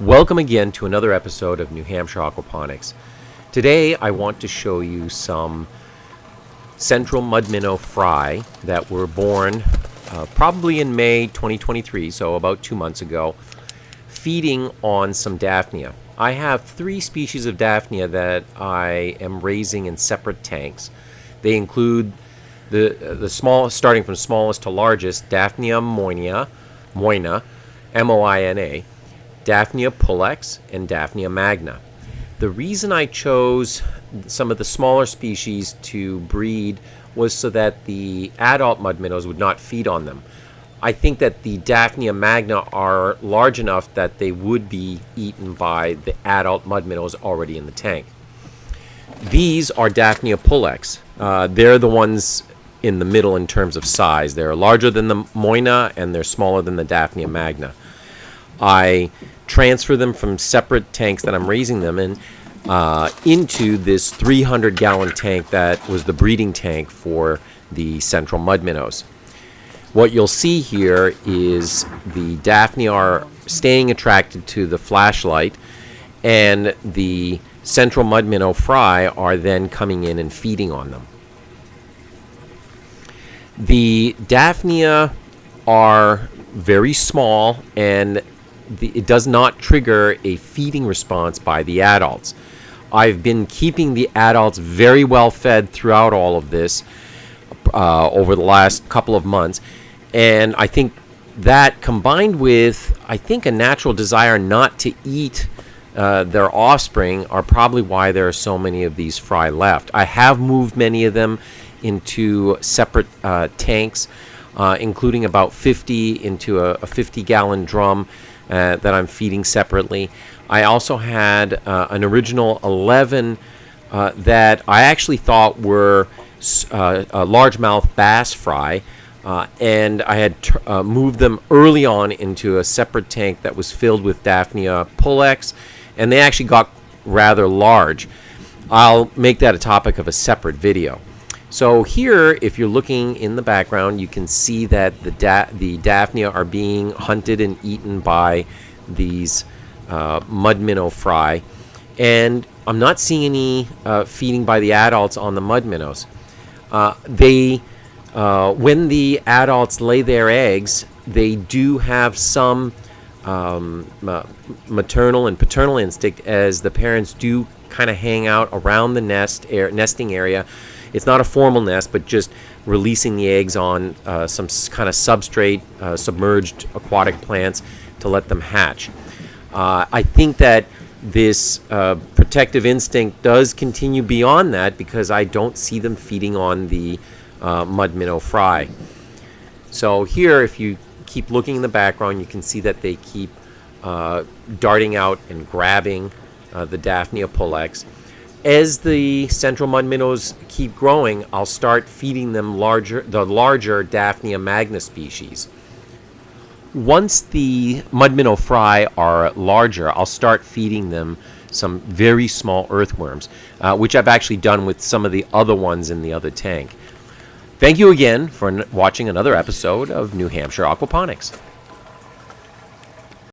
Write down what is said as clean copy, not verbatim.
Welcome again to another episode of New Hampshire Aquaponics. Today I want to show you some central mudminnow fry that were born probably in May 2023, so about 2 months ago, feeding on some Daphnia. I have 3 species of Daphnia that I am raising in separate tanks. They include the smallest, starting from smallest to largest, Daphnia moina, M-O-I-N-A, Daphnia Pulex, and Daphnia magna. The reason I chose some of the smaller species to breed was so that the adult mudminnows would not feed on them. I think that the Daphnia magna are large enough that they would be eaten by the adult mudminnows already in the tank. These are Daphnia Pulex. They're the ones in the middle in terms of size. They're larger than the moina and they're smaller than the Daphnia magna. I transfer them from separate tanks that I'm raising them in into this 300-gallon tank that was the breeding tank for the central mudminnows. What you'll see here is the Daphnia are staying attracted to the flashlight, and the central mudminnow fry are then coming in and feeding on them. The Daphnia are very small, and it does not trigger a feeding response by the adults. I've been keeping the adults very well fed throughout all of this over the last couple of months, and I think that combined with, I think, a natural desire not to eat their offspring are probably why there are so many of these fry left. I have moved many of them into separate tanks, including about 50 into a 50-gallon drum that I'm feeding separately. I also had an original 11 that I actually thought were a largemouth bass fry, and I had moved them early on into a separate tank that was filled with Daphnia Pulex, and they actually got rather large. I'll make that a topic of a separate video. So here, if you're looking in the background, you can see that the Daphnia are being hunted and eaten by these mudminnow fry, and I'm not seeing any feeding by the adults on the mudminnows. When the adults lay their eggs, they do have some maternal and paternal instinct, as the parents do kind of hang out around the nesting area. It's not a formal nest, but just releasing the eggs on some kind of substrate, submerged aquatic plants to let them hatch. I think that this protective instinct does continue beyond that, because I don't see them feeding on the mudminnow fry. So here, if you keep looking in the background, you can see that they keep darting out and grabbing the Daphnia Pulex. As the central mudminnows keep growing, I'll start feeding them the larger Daphnia magna species. Once the mudminnow fry are larger, I'll start feeding them some very small earthworms, which I've actually done with some of the other ones in the other tank. Thank you again for watching another episode of New Hampshire Aquaponics.